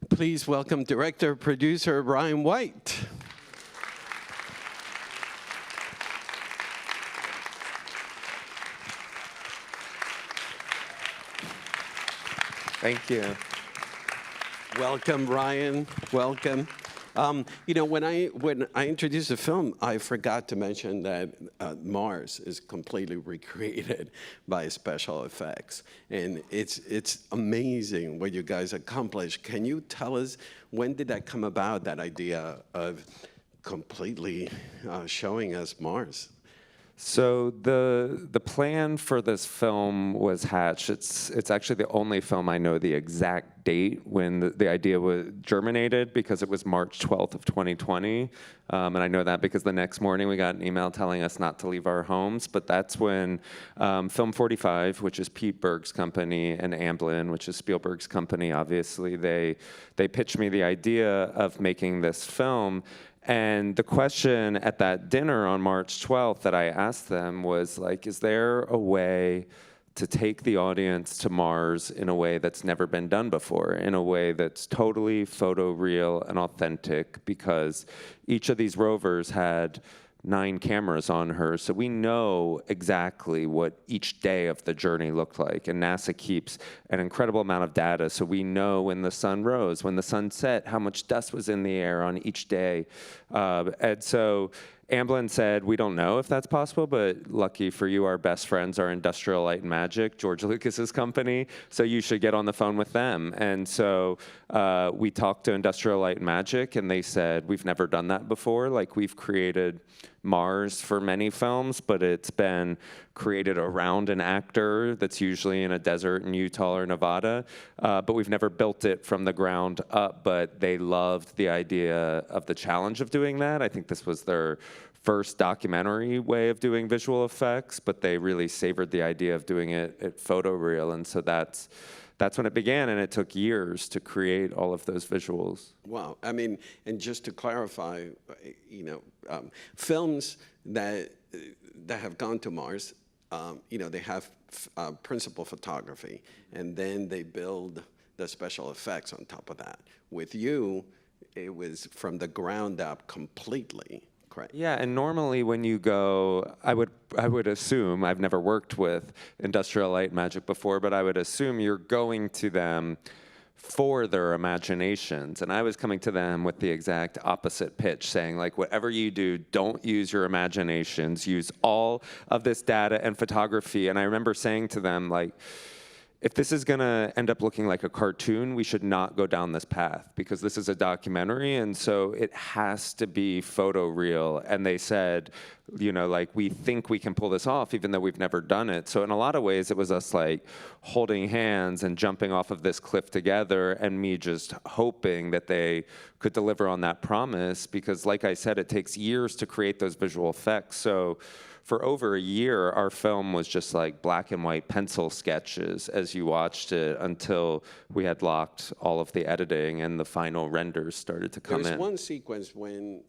Please welcome director, producer Brian White. Thank you. Welcome, Ryan. Welcome. You know, when I introduced the film, I forgot to mention that Mars is completely recreated by special effects, and it's amazing what you guys accomplished. Can you tell us when did that come about? That idea of completely showing us Mars. So the plan for this film was hatched. It's actually the only film I know the exact date when the idea was germinated, because it was March 12th of 2020. And I know that because the next morning we got an email telling us not to leave our homes. But that's when Film 45, which is Pete Berg's company, and Amblin, which is Spielberg's company, obviously, they pitched me the idea of making this film. And the question at that dinner on March 12th that I asked them was, like, is there a way to take the audience to Mars in a way that's never been done before, in a way that's totally photoreal and authentic? Because each of these rovers had 9 cameras on her, so we know exactly what each day of the journey looked like. And NASA keeps an incredible amount of data, so we know when the sun rose, when the sun set, how much dust was in the air on each day. And so Amblin said, we don't know if that's possible, but lucky for you, our best friends are Industrial Light and Magic, George Lucas's company, so you should get on the phone with them. And so we talked to Industrial Light and Magic, and they said, we've never done that before. Like, we've created Mars for many films, but it's been created around an actor that's usually in a desert in Utah or Nevada, but we've never built it from the ground up. But they loved the idea of the challenge of doing that. I think this was their first documentary way of doing visual effects, but they really savored the idea of doing it at photoreal, and so that's when it began, and it took years to create all of those visuals. Wow. I mean, and just to clarify, you know, films that have gone to Mars, you know, they have principal photography, and then they build the special effects on top of that. With you, it was from the ground up completely. Correct. Yeah, and normally when you go, I would assume, I've never worked with Industrial Light and Magic before, but I would assume you're going to them for their imaginations. And I was coming to them with the exact opposite pitch, saying, like, whatever you do, don't use your imaginations, use all of this data and photography. And I remember saying to them, like, if this is gonna end up looking like a cartoon, we should not go down this path, because this is a documentary, and so it has to be photoreal. And they said, you know, like, we think we can pull this off, even though we've never done it. So in a lot of ways, it was us, like, holding hands and jumping off of this cliff together, and me just hoping that they could deliver on that promise, because, like I said, it takes years to create those visual effects. So for over a year, our film was just like black and white pencil sketches as you watched it, until we had locked all of the editing and the final renders started to come in. There's one sequence when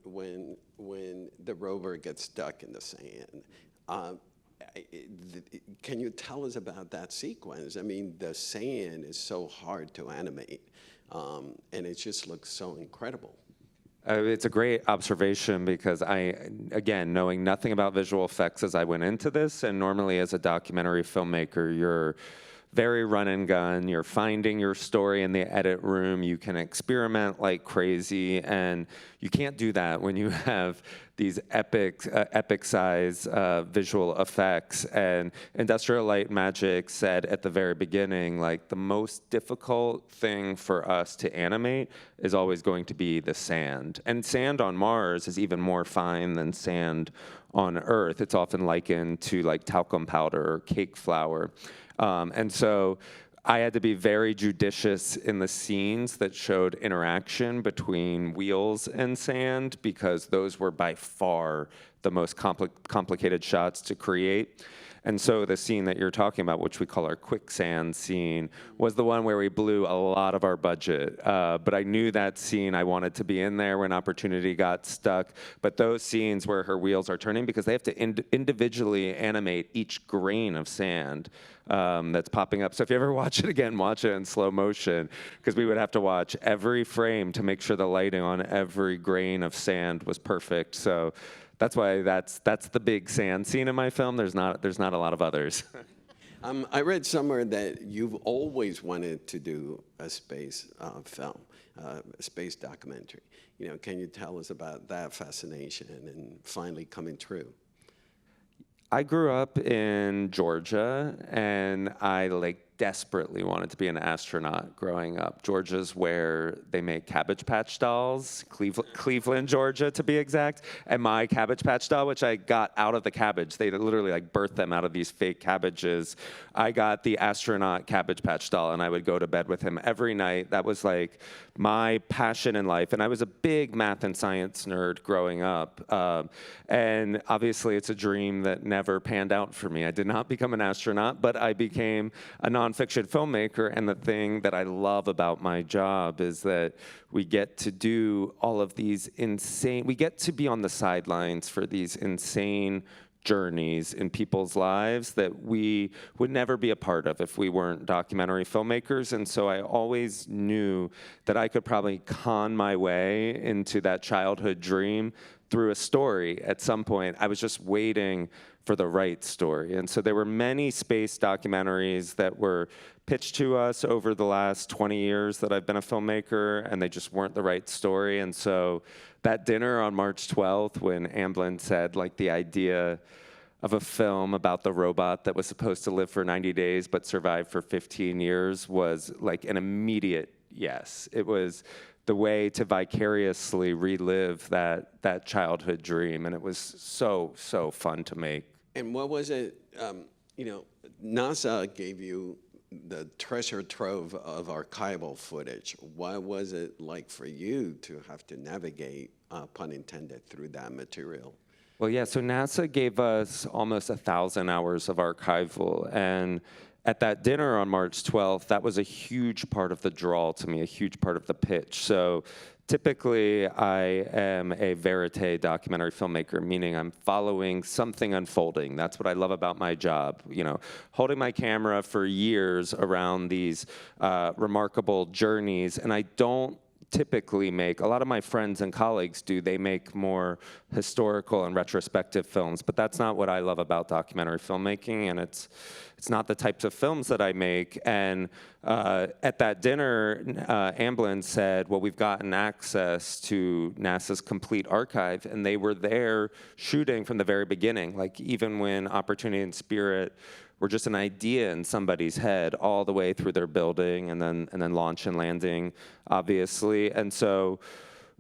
the rover gets stuck in the sand. Can you tell us about that sequence? I mean, the sand is so hard to animate, and it just looks so incredible. It's a great observation, because again, knowing nothing about visual effects as I went into this, and normally as a documentary filmmaker, you're very run and gun. You're finding your story in the edit room. You can experiment like crazy, and you can't do that when you have these epic size visual effects. And Industrial Light and Magic said at the very beginning, like, the most difficult thing for us to animate is always going to be the sand. And sand on Mars is even more fine than sand on Earth. It's often likened to, like, talcum powder or cake flour. And so I had to be very judicious in the scenes that showed interaction between wheels and sand, because those were by far the most complicated shots to create. And so the scene that you're talking about, which we call our quicksand scene, was the one where we blew a lot of our budget. But I knew that scene, I wanted to be in there when Opportunity got stuck. But those scenes where her wheels are turning, because they have to individually animate each grain of sand that's popping up. So if you ever watch it again, watch it in slow motion, because we would have to watch every frame to make sure the lighting on every grain of sand was perfect. So that's why that's the big sand scene in my film. There's not a lot of others. I read somewhere that you've always wanted to do a space film, a space documentary. You know, can you tell us about that fascination and finally coming true? I grew up in Georgia, and I desperately wanted to be an astronaut growing up. Georgia's where they make Cabbage Patch dolls, Cleveland, Georgia, to be exact. And my Cabbage Patch doll, which I got out of the cabbage, they literally birthed them out of these fake cabbages. I got the astronaut Cabbage Patch doll, and I would go to bed with him every night. That was my passion in life. And I was a big math and science nerd growing up. And obviously, it's a dream that never panned out for me. I did not become an astronaut, but I became a nonfiction filmmaker, and the thing that I love about my job is that we get to do all of these we get to be on the sidelines for these insane journeys in people's lives that we would never be a part of if we weren't documentary filmmakers. And so I always knew that I could probably con my way into that childhood dream through a story at some point. I was just waiting for the right story. And so there were many space documentaries that were pitched to us over the last 20 years that I've been a filmmaker, and they just weren't the right story. And so that dinner on March 12th, when Amblin said the idea of a film about the robot that was supposed to live for 90 days but survived for 15 years was an immediate yes. It was the way to vicariously relive that childhood dream, and it was so fun to make. And what was it, NASA gave you the treasure trove of archival footage. What was it like for you to have to navigate, pun intended, through that material? Well, yeah, so NASA gave us almost 1,000 hours of archival, and at that dinner on March 12th, that was a huge part of the draw to me, a huge part of the pitch. So typically, I am a verite documentary filmmaker, meaning I'm following something unfolding. That's what I love about my job. Holding my camera for years around these remarkable journeys, and I don't typically make, a lot of my friends and colleagues do, they make more historical and retrospective films, but that's not what I love about documentary filmmaking, and it's not the types of films that I make. And at that dinner, Amblin said, well, we've gotten access to NASA's complete archive, and they were there shooting from the very beginning, even when Opportunity and Spirit were just an idea in somebody's head all the way through their building and then launch and landing, obviously. And so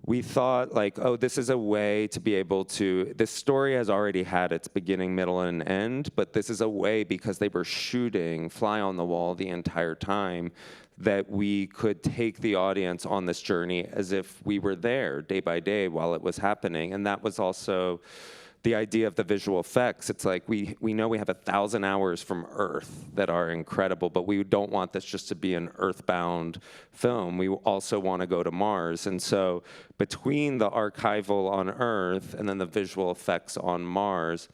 we thought oh, this is a way to be able to, this story has already had its beginning, middle, and end, but this is a way, because they were shooting fly on the wall the entire time, that we could take the audience on this journey as if we were there day by day while it was happening. And that was also the idea of the visual effects. It's we know we have 1,000 hours from Earth that are incredible, but we don't want this just to be an earthbound film. We also want to go to Mars. And so between the archival on Earth and then the visual effects on Mars,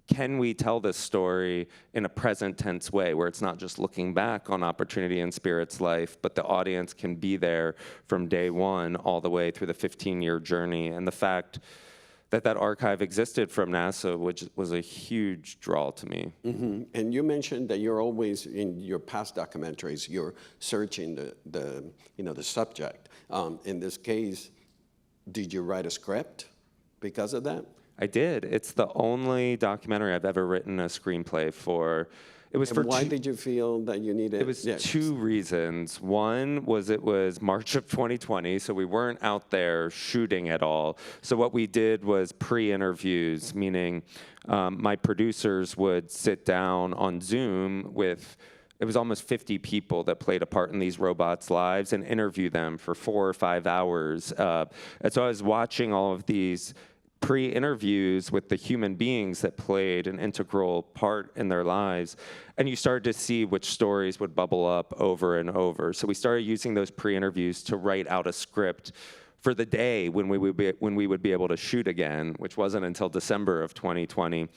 can we tell this story in a present tense way where it's not just looking back on Opportunity and Spirit's life, but the audience can be there from day one all the way through the 15-year journey? And the fact that archive existed from NASA, which was a huge draw to me. Mm-hmm. And you mentioned that you're always, in your past documentaries, you're searching the subject. In this case, did you write a script because of that? I did. It's the only documentary I've ever written a screenplay for. It was for why did you feel that you needed? It was two reasons. One was it was March of 2020, so we weren't out there shooting at all. So what we did was pre-interviews, meaning my producers would sit down on Zoom with, it was almost 50 people that played a part in these robots' lives, and interview them for 4 or 5 hours. And so I was watching all of these pre-interviews with the human beings that played an integral part in their lives, and you started to see which stories would bubble up over and over. So we started using those pre-interviews to write out a script for the day when we would be able to shoot again, which wasn't until December of 2020.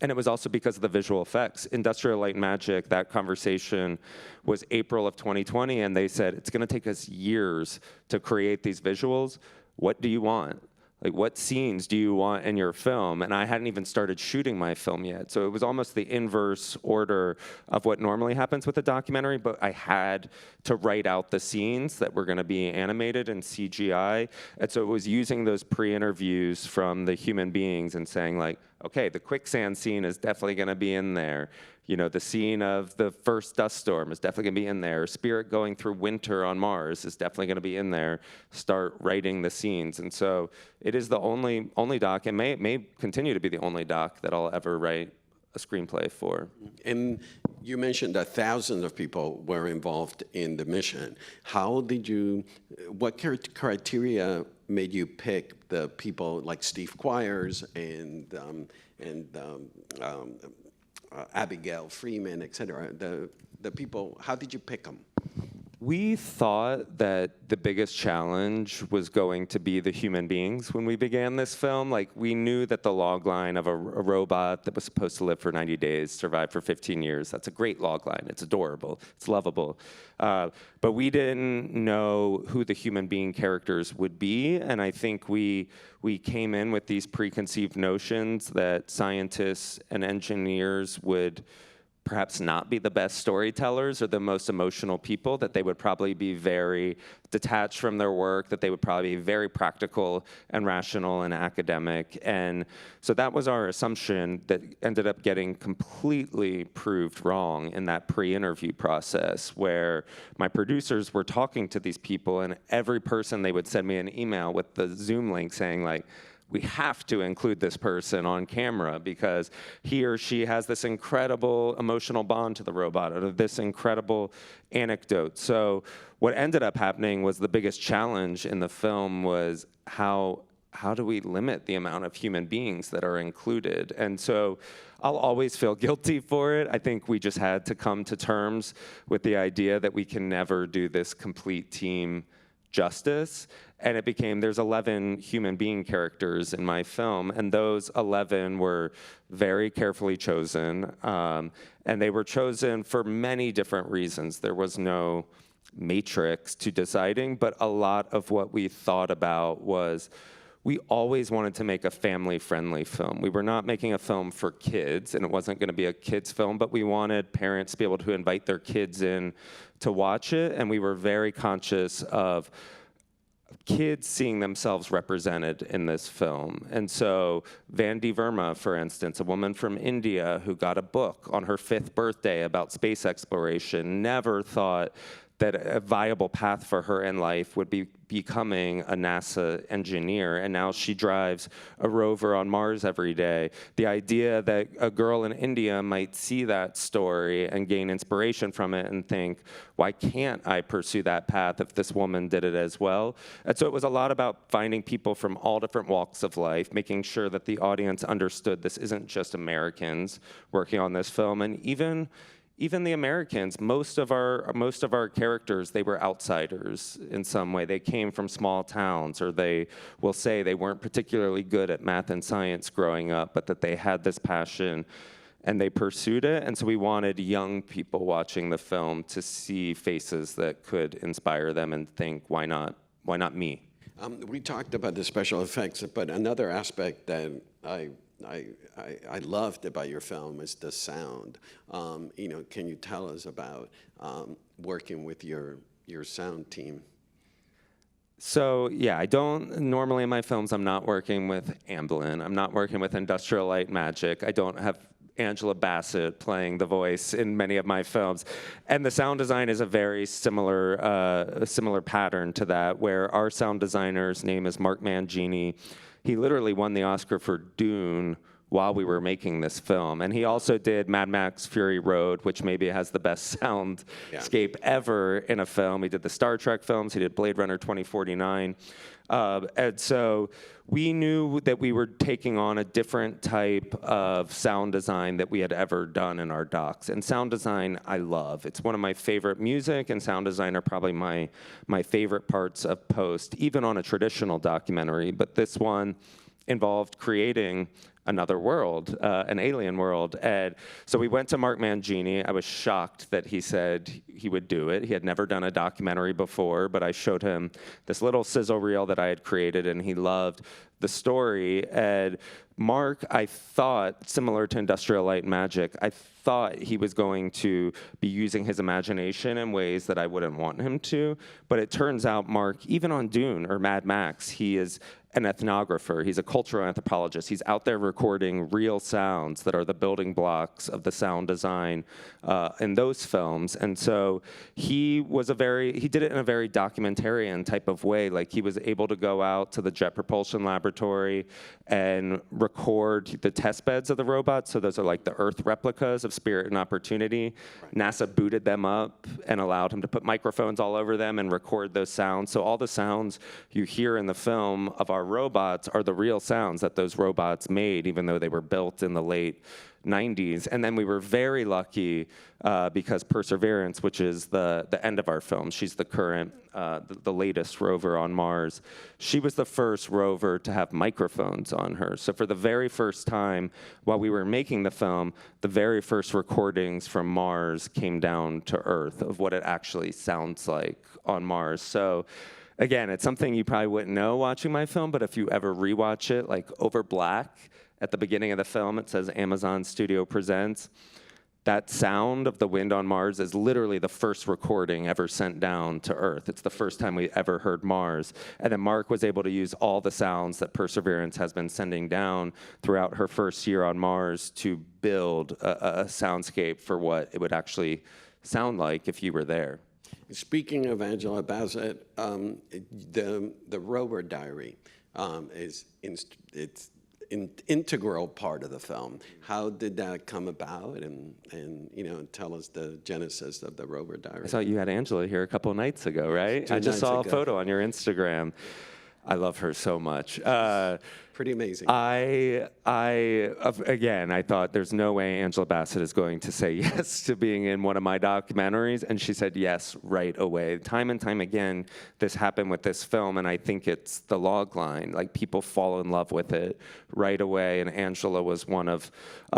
And it was also because of the visual effects. Industrial Light and Magic, that conversation was April of 2020, and they said, it's gonna take us years to create these visuals. What do you want? Like, what scenes do you want in your film? And I hadn't even started shooting my film yet. So it was almost the inverse order of what normally happens with a documentary, but I had to write out the scenes that were gonna be animated in CGI. And so it was using those pre-interviews from the human beings and saying like, okay, the quicksand scene is definitely gonna be in there. You know, the scene of the first dust storm is definitely gonna be in there. Spirit going through winter on Mars is definitely gonna be in there. Start writing the scenes. And so it is the only doc, and may continue to be the only doc that I'll ever write a screenplay for. And you mentioned that thousands of people were involved in the mission. How did you, what criteria made you pick the people like Steve Quires and Abigail Freeman, et cetera, the people, how did you pick them? We thought that the biggest challenge was going to be the human beings when we began this film. Like, we knew that the log line of a robot that was supposed to live for 90 days survived for 15 years. That's a great log line. It's adorable. It's lovable. But we didn't know who the human being characters would be, and I think we came in with these preconceived notions that scientists and engineers would perhaps not be the best storytellers or the most emotional people, that they would probably be very detached from their work, that they would probably be very practical and rational and academic. And so that was our assumption that ended up getting completely proved wrong in that pre-interview process, where my producers were talking to these people, and every person they would send me an email with the Zoom link saying like, we have to include this person on camera because he or she has this incredible emotional bond to the robot, or this incredible anecdote. So what ended up happening was the biggest challenge in the film was how do we limit the amount of human beings that are included? And so I'll always feel guilty for it. I think we just had to come to terms with the idea that we can never do this complete team justice. And it became, there's 11 human being characters in my film, and those 11 were very carefully chosen. And they were chosen for many different reasons. There was no matrix to deciding, but a lot of what we thought about was, we always wanted to make a family-friendly film. We were not making a film for kids, and it wasn't gonna be a kids film, but we wanted parents to be able to invite their kids in to watch it, and we were very conscious of kids seeing themselves represented in this film. And so Vandy Verma, for instance, a woman from India who got a book on her 5th birthday about space exploration, never thought that a viable path for her in life would be becoming a NASA engineer, and now she drives a rover on Mars every day. The idea that a girl in India might see that story and gain inspiration from it and think, why can't I pursue that path if this woman did it as well? And so it was a lot about finding people from all different walks of life, making sure that the audience understood this isn't just Americans working on this film, and even the Americans, most of our characters, they were outsiders in some way. They came from small towns, or they will say they weren't particularly good at math and science growing up, but that they had this passion and they pursued it. And so we wanted young people watching the film to see faces that could inspire them and think, why not me? We talked about the special effects, but another aspect that I loved about your film is the sound. You know, can you tell us about working with your sound team? So yeah, I don't, normally in my films, I'm not working with Amblin. I'm not working with Industrial Light and Magic. I don't have Angela Bassett playing the voice in many of my films. And the sound design is a very similar pattern to that, where our sound designer's name is Mark Mangini. He literally won the Oscar for Dune while we were making this film. And he also did Mad Max Fury Road, which maybe has the best soundscape ever in a film. He did the Star Trek films. He did Blade Runner 2049. And so we knew that we were taking on a different type of sound design that we had ever done in our docs. And sound design, I love. It's one of my favorite. Music and sound design are probably my favorite parts of post, even on a traditional documentary. But this one involved creating another world, an alien world. And so we went to Mark Mangini. I was shocked that he said he would do it. He had never done a documentary before, but I showed him this little sizzle reel that I had created, and he loved the story. And Mark, I thought, similar to Industrial Light and Magic, I thought he was going to be using his imagination in ways that I wouldn't want him to. But it turns out Mark, even on Dune or Mad Max, he is an ethnographer. He's a cultural anthropologist. He's out there recording real sounds that are the building blocks of the sound design in those films. And so he did it in a very documentarian type of way. Like, he was able to go out to the Jet Propulsion Laboratory and record the test beds of the robots. So those are like the Earth replicas of Spirit and Opportunity. Right. NASA booted them up and allowed him to put microphones all over them and record those sounds. So all the sounds you hear in the film of our robots are the real sounds that those robots made, even though they were built in the late 90s. And then we were very lucky because Perseverance, which is the end of our film, she's the current, the latest rover on Mars. She was the first rover to have microphones on her. So for the very first time, while we were making the film, the very first recordings from Mars came down to Earth of what it actually sounds like on Mars. So again, it's something you probably wouldn't know watching my film, but if you ever rewatch it, like over black, at the beginning of the film, it says Amazon Studio Presents. That sound of the wind on Mars is literally the first recording ever sent down to Earth. It's the first time we ever heard Mars. And then Mark was able to use all the sounds that Perseverance has been sending down throughout her first year on Mars to build a soundscape for what it would actually sound like if you were there. Speaking of Angela Bassett, the Rover Diary is an integral part of the film. How did that come about? And tell us the genesis of the Rover Diary. I saw you had Angela here a couple of nights ago, right? I just saw a photo on your Instagram. I love her so much. Pretty amazing. I thought there's no way Angela Bassett is going to say yes to being in one of my documentaries, and she said yes right away. Time and time again, this happened with this film, and I think it's the log line. Like, people fall in love with it right away, and Angela was one of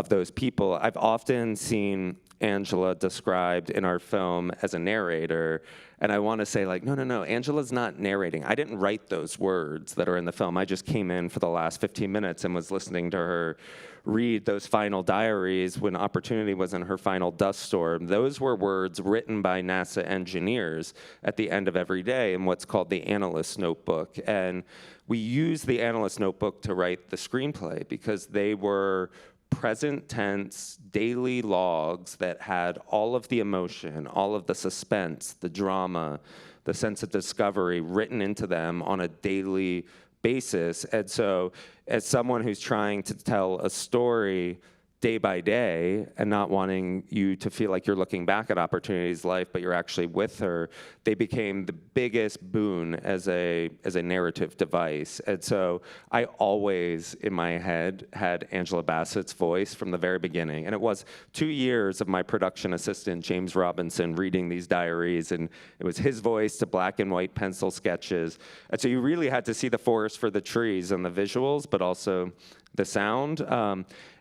those people. I've often seen Angela described in our film as a narrator, and I want to say, like, no, Angela's not narrating. I didn't write those words that are in the film. I just came in for the last 15 minutes and was listening to her read those final diaries when Opportunity was in her final dust storm. Those were words written by NASA engineers at the end of every day in what's called the analyst notebook. And we used the analyst notebook to write the screenplay because they were present tense daily logs that had all of the emotion, all of the suspense, the drama, the sense of discovery written into them on a daily basis. And so as someone who's trying to tell a story day by day and not wanting you to feel like you're looking back at Opportunity's life, but you're actually with her, they became the biggest boon as a narrative device. And so I always, in my head, had Angela Bassett's voice from the very beginning. And it was 2 years of my production assistant, James Robinson, reading these diaries, and it was his voice to black and white pencil sketches. And so you really had to see the forest for the trees and the visuals, but also the sound.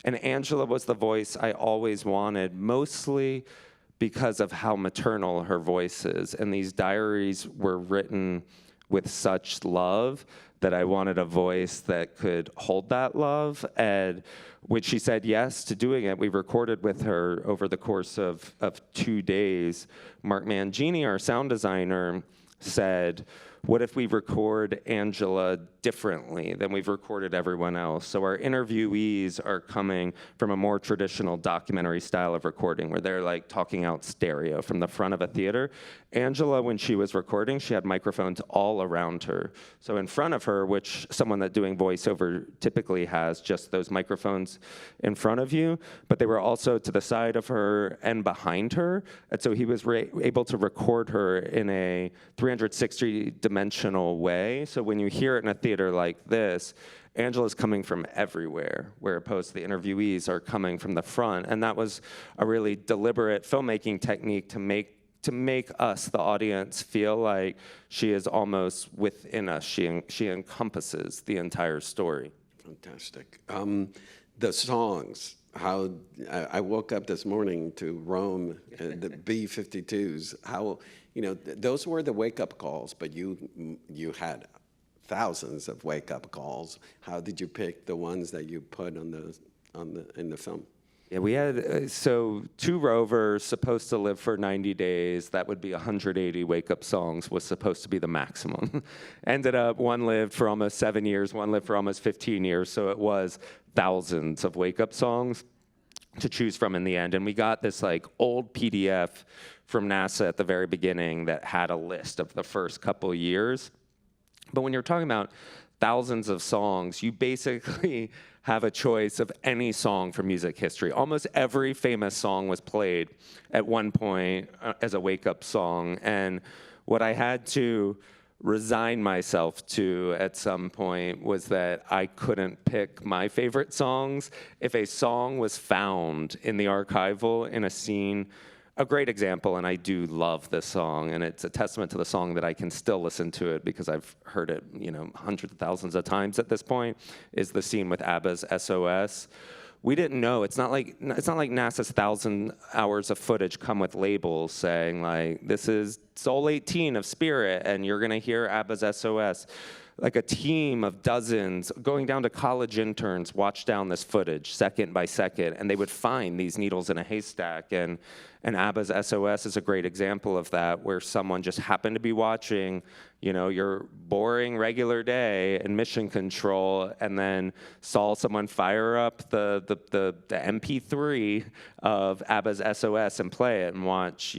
And Angela was the voice I always wanted, mostly because of how maternal her voice is. And these diaries were written with such love that I wanted a voice that could hold that love. And when she said yes to doing it, we recorded with her over the course of 2 days. Mark Mangini, our sound designer, said, what if we record Angela differently than we've recorded everyone else? So our interviewees are coming from a more traditional documentary style of recording, where they're like talking out stereo from the front of a theater. Angela, when she was recording, she had microphones all around her. So in front of her, which someone that's doing voiceover typically has just those microphones in front of you, but they were also to the side of her and behind her. And so he was able to record her in a 360-dimensional way. So when you hear it in a theater like this, Angela's coming from everywhere, where opposed to the interviewees are coming from the front. And that was a really deliberate filmmaking technique to make us, the audience, feel like she is almost within us. She encompasses the entire story. Fantastic. The songs, how I woke up this morning to Rome, the B-52s, how, those were the wake-up calls, but you had thousands of wake-up calls. How did you pick the ones that you put in the film? Yeah, we had, so 2 rovers supposed to live for 90 days. That would be 180 wake-up songs was supposed to be the maximum. Ended up, one lived for almost 7 years, one lived for almost 15 years, so it was thousands of wake-up songs to choose from in the end. And we got this like old PDF from NASA at the very beginning that had a list of the first couple years. But when you're talking about thousands of songs, you basically have a choice of any song from music history. Almost every famous song was played at one point as a wake-up song. And what I had to resign myself to at some point was that I couldn't pick my favorite songs. If a song was found in the archival in a scene, a great example, and I do love this song, and it's a testament to the song that I can still listen to it because I've heard it, hundreds of thousands of times at this point, is the scene with ABBA's SOS. We didn't know. It's not like NASA's 1,000 hours of footage come with labels saying like, this is Soul 18 of Spirit, and you're gonna hear ABBA's SOS. Like a team of dozens, going down to college interns, watch down this footage second by second, and they would find these needles in a haystack. And ABBA's SOS is a great example of that, where someone just happened to be watching, your boring regular day in mission control, and then saw someone fire up the MP3 of ABBA's SOS and play it and watch,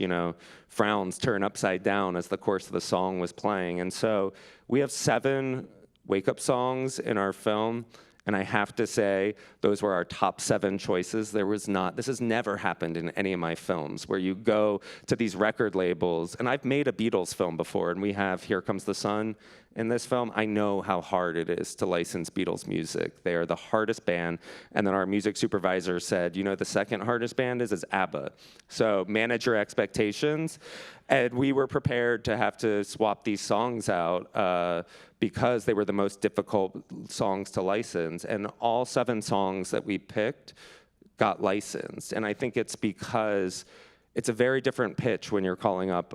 frowns turn upside down as the course of the song was playing. And so we have 7 wake-up songs in our film, and I have to say, those were our top 7 choices. This has never happened in any of my films, where you go to these record labels, and I've made a Beatles film before, and we have Here Comes the Sun in this film. I know how hard it is to license Beatles music. They are the hardest band, and then our music supervisor said, the second hardest band is ABBA. So manage your expectations. And we were prepared to have to swap these songs out because they were the most difficult songs to license. And all 7 songs that we picked got licensed. And I think it's because it's a very different pitch when you're calling up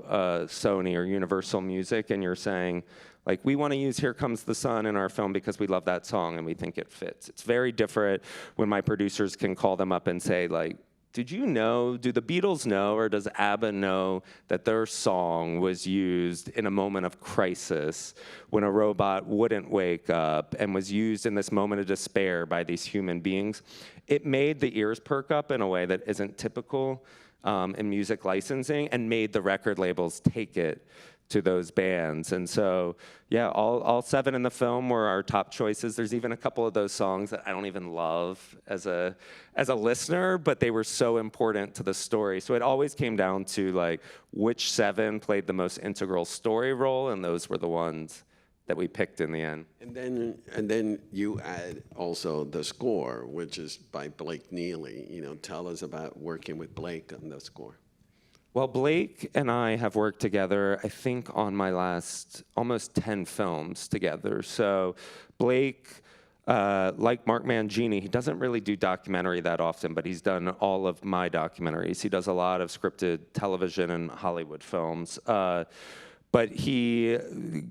Sony or Universal Music and you're saying, like, we want to use Here Comes the Sun in our film because we love that song and we think it fits. It's very different when my producers can call them up and say, like, do the Beatles know, or does ABBA know that their song was used in a moment of crisis when a robot wouldn't wake up and was used in this moment of despair by these human beings? It made the ears perk up in a way that isn't typical in music licensing, and made the record labels take it to those bands. And so, yeah, all 7 in the film were our top choices. There's even a couple of those songs that I don't even love as a listener, but they were so important to the story. So it always came down to like which 7 played the most integral story role, and those were the ones that we picked in the end. And then you add also the score, which is by Blake Neely. Tell us about working with Blake on the score. Well, Blake and I have worked together, I think, on my last almost 10 films together. So Blake, like Mark Mangini, he doesn't really do documentary that often, but he's done all of my documentaries. He does a lot of scripted television and Hollywood films. But he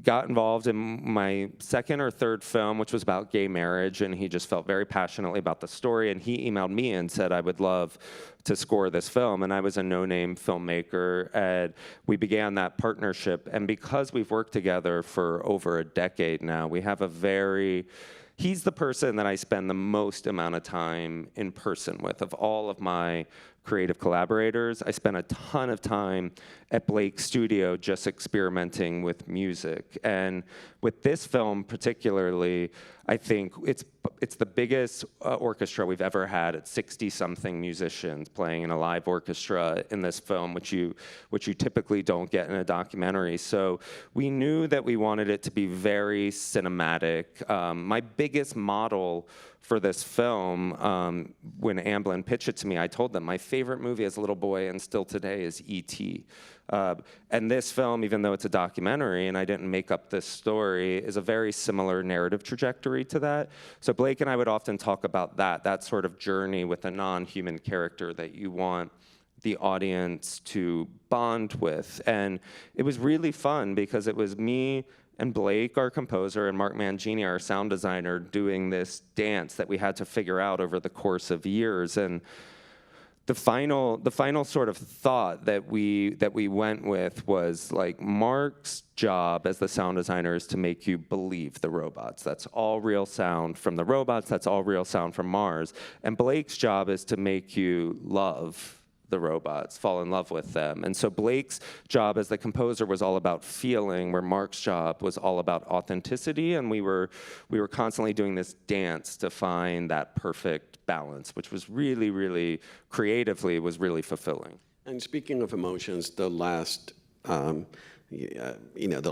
got involved in my second or third film, which was about gay marriage, and he just felt very passionately about the story. And he emailed me and said, I would love to score this film. And I was a no-name filmmaker, and we began that partnership. And because we've worked together for over a decade now, we have a very... He's the person that I spend the most amount of time in person with. Of all of my creative collaborators, I spent a ton of time at Blake's studio just experimenting with music. And with this film particularly, I think it's the biggest orchestra we've ever had. It's 60-something musicians playing in a live orchestra in this film, which you typically don't get in a documentary. So we knew that we wanted it to be very cinematic. My biggest model for this film, when Amblin pitched it to me, I told them my favorite movie as a little boy and still today is E.T. And this film, even though it's a documentary and I didn't make up this story, is a very similar narrative trajectory to that. So Blake and I would often talk about that sort of journey with a non-human character that you want the audience to bond with. And it was really fun because it was me and Blake, our composer, and Mark Mangini, our sound designer, doing this dance that we had to figure out over the course of years. And the final sort of thought that we went with was like, Mark's job as the sound designer is to make you believe the robots. That's all real sound from the robots. That's all real sound from Mars. And Blake's job is to make you love the robots, fall in love with them. And so Blake's job as the composer was all about feeling, where Mark's job was all about authenticity, and we were constantly doing this dance to find that perfect balance, which was really, really, creatively, was really fulfilling. And speaking of emotions, the last, the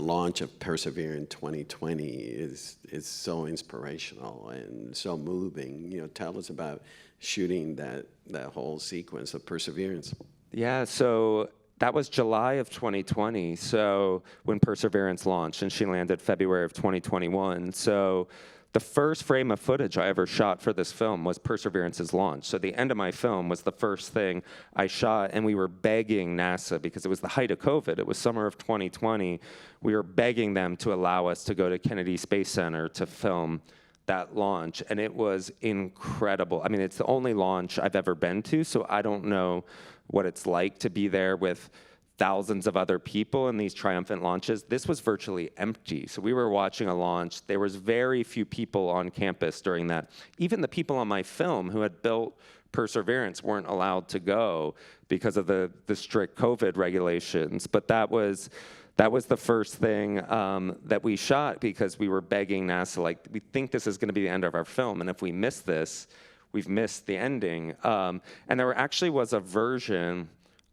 launch of Persevere in 2020 is so inspirational and so moving. Tell us about shooting that whole sequence of Perseverance. Yeah, so that was July of 2020, so when Perseverance launched, and she landed February of 2021. So the first frame of footage I ever shot for this film was Perseverance's launch. So the end of my film was the first thing I shot, and we were begging NASA, because it was the height of COVID, it was summer of 2020, we were begging them to allow us to go to Kennedy Space Center to film that launch, and it was incredible. I mean, it's the only launch I've ever been to, so I don't know what it's like to be there with thousands of other people in these triumphant launches. This was virtually empty. So we were watching a launch. There was very few people on campus during that. Even the people on my film who had built Perseverance weren't allowed to go because of the strict COVID regulations. But that was the first thing that we shot, because we were begging NASA, like, we think this is going to be the end of our film, and if we miss this, we've missed the ending. And there actually was a version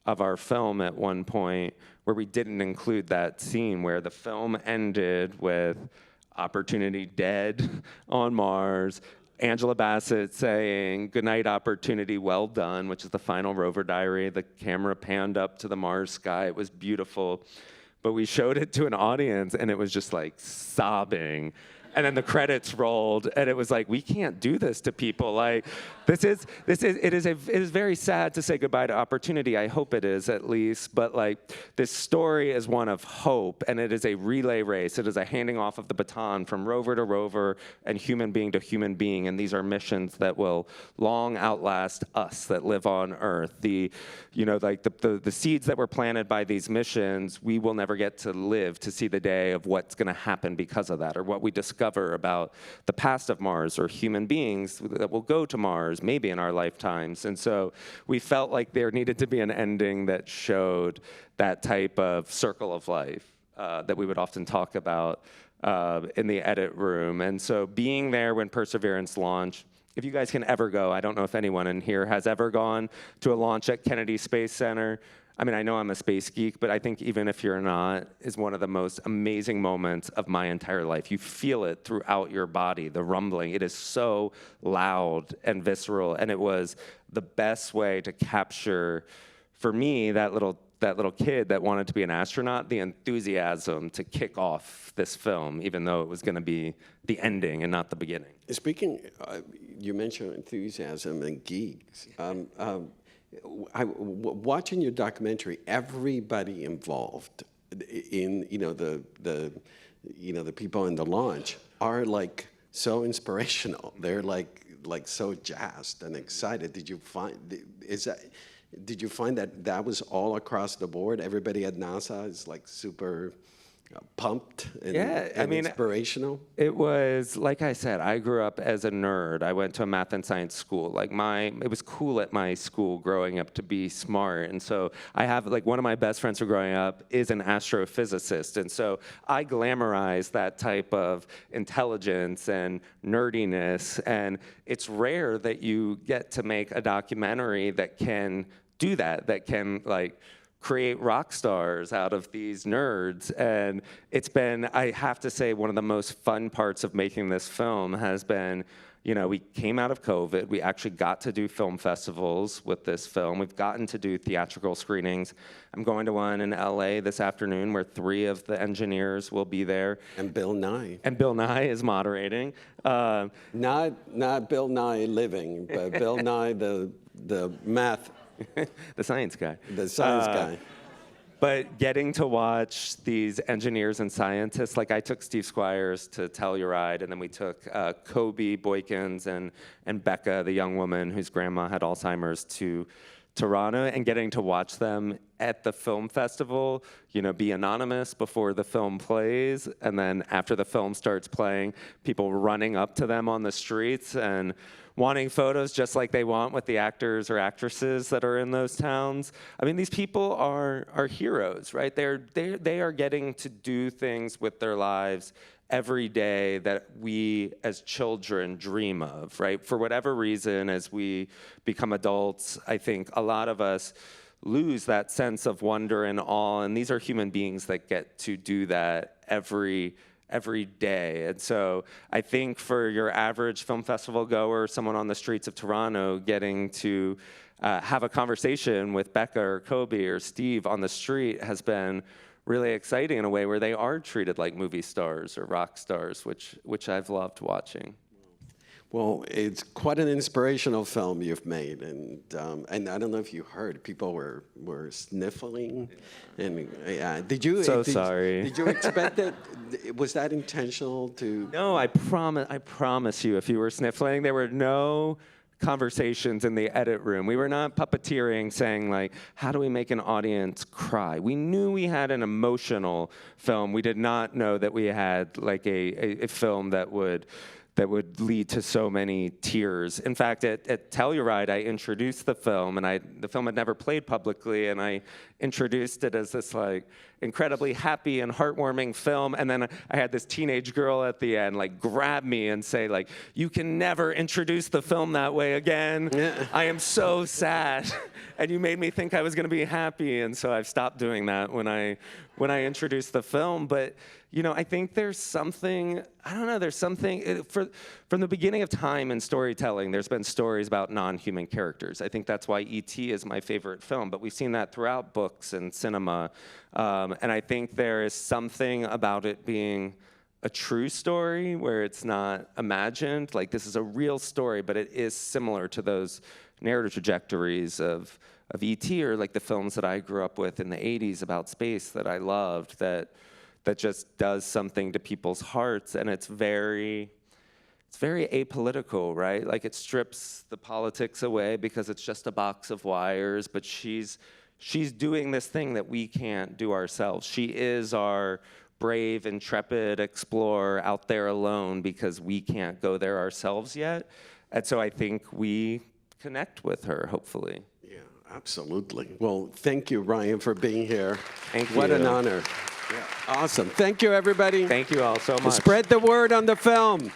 of our film at one point where we didn't include that scene, where the film ended with Opportunity dead on Mars, Angela Bassett saying, "Good night, Opportunity, well done," which is the final rover diary. The camera panned up to the Mars sky. It was beautiful. But we showed it to an audience, and it was just like sobbing. And then the credits rolled, and it was like, we can't do this to people. Like, it is very sad to say goodbye to Opportunity. I hope it is, at least. But like, this story is one of hope, and it is a relay race. It is a handing off of the baton from rover to rover and human being to human being. And these are missions that will long outlast us that live on Earth. The seeds that were planted by these missions, we will never get to live to see the day of what's going to happen because of that, or what we discover about the past of Mars, or human beings that will go to Mars maybe in our lifetimes. And so we felt like there needed to be an ending that showed that type of circle of life that we would often talk about in the edit room. And so being there when Perseverance launched, if you guys can ever go, I don't know if anyone in here has ever gone to a launch at Kennedy Space Center. I mean, I know I'm a space geek, but I think even if you're not, is one of the most amazing moments of my entire life. You feel it throughout your body, the rumbling. It is so loud and visceral, and it was the best way to capture, for me, that little kid that wanted to be an astronaut, the enthusiasm to kick off this film, even though it was going to be the ending and not the beginning. Speaking, you mentioned enthusiasm and geeks. Watching your documentary, everybody involved in the people in the launch are like so inspirational. They're like so jazzed and excited. Did you find that was all across the board? Everybody at NASA is like super pumped and, inspirational? It was, like I said, I grew up as a nerd. I went to a math and science school. It was cool at my school growing up to be smart. And so I have, one of my best friends from growing up is an astrophysicist. And so I glamorize that type of intelligence and nerdiness. And it's rare that you get to make a documentary that can do that can, create rock stars out of these nerds. And it's been, I have to say, one of the most fun parts of making this film has been, we came out of COVID. We actually got to do film festivals with this film. We've gotten to do theatrical screenings. I'm going to one in LA this afternoon where 3 of the engineers will be there. And Bill Nye. And Bill Nye is moderating. Not Bill Nye living, but Bill Nye, the math. The science guy. The science guy. But getting to watch these engineers and scientists, I took Steve Squires to Telluride, and then we took Kobe Boykins and Becca, the young woman whose grandma had Alzheimer's, to Toronto, and getting to watch them at the film festival, be anonymous before the film plays, and then after the film starts playing, people running up to them on the streets and wanting photos just like they want with the actors or actresses that are in those towns. I mean, these people are heroes, right? They are getting to do things with their lives every day that we as children dream of, right? For whatever reason, as we become adults, I think a lot of us lose that sense of wonder and awe, and these are human beings that get to do that every day. And so I think for your average film festival goer, someone on the streets of Toronto getting to have a conversation with Becca or Kobe or Steve on the street has been really exciting in a way where they are treated like movie stars or rock stars, which I've loved watching. Well, it's quite an inspirational film you've made, and I don't know if you heard, people were sniffling, and did you? Sorry. Did you expect it? Was that intentional to? No, I promise you, if you were sniffling, there were no conversations in the edit room. We were not puppeteering, saying how do we make an audience cry? We knew we had an emotional film. We did not know that we had a film that would lead to so many tears. In fact, at Telluride, I introduced the film, and the film had never played publicly, and I introduced it as this incredibly happy and heartwarming film, and then I had this teenage girl at the end grab me and say you can never introduce the film that way again. Yeah. I am so sad. And you made me think I was going to be happy, and so I've stopped doing that when I introduced the film. But I think there's something, from the beginning of time in storytelling, there's been stories about non-human characters. I think that's why E.T. is my favorite film, but we've seen that throughout books and cinema. And I think there is something about it being a true story where it's not imagined. This is a real story, but it is similar to those narrative trajectories of E.T. or the films that I grew up with in the 80s about space that I loved, that just does something to people's hearts, and it's very apolitical, right? It strips the politics away because it's just a box of wires, but she's doing this thing that we can't do ourselves. She is our brave, intrepid explorer out there alone because we can't go there ourselves yet. And so I think we connect with her, hopefully. Yeah, absolutely. Well, thank you, Ryan, for being here. Thank you. What an honor. Yeah. Awesome. Thank you, everybody. Thank you all so much. Spread the word on the film.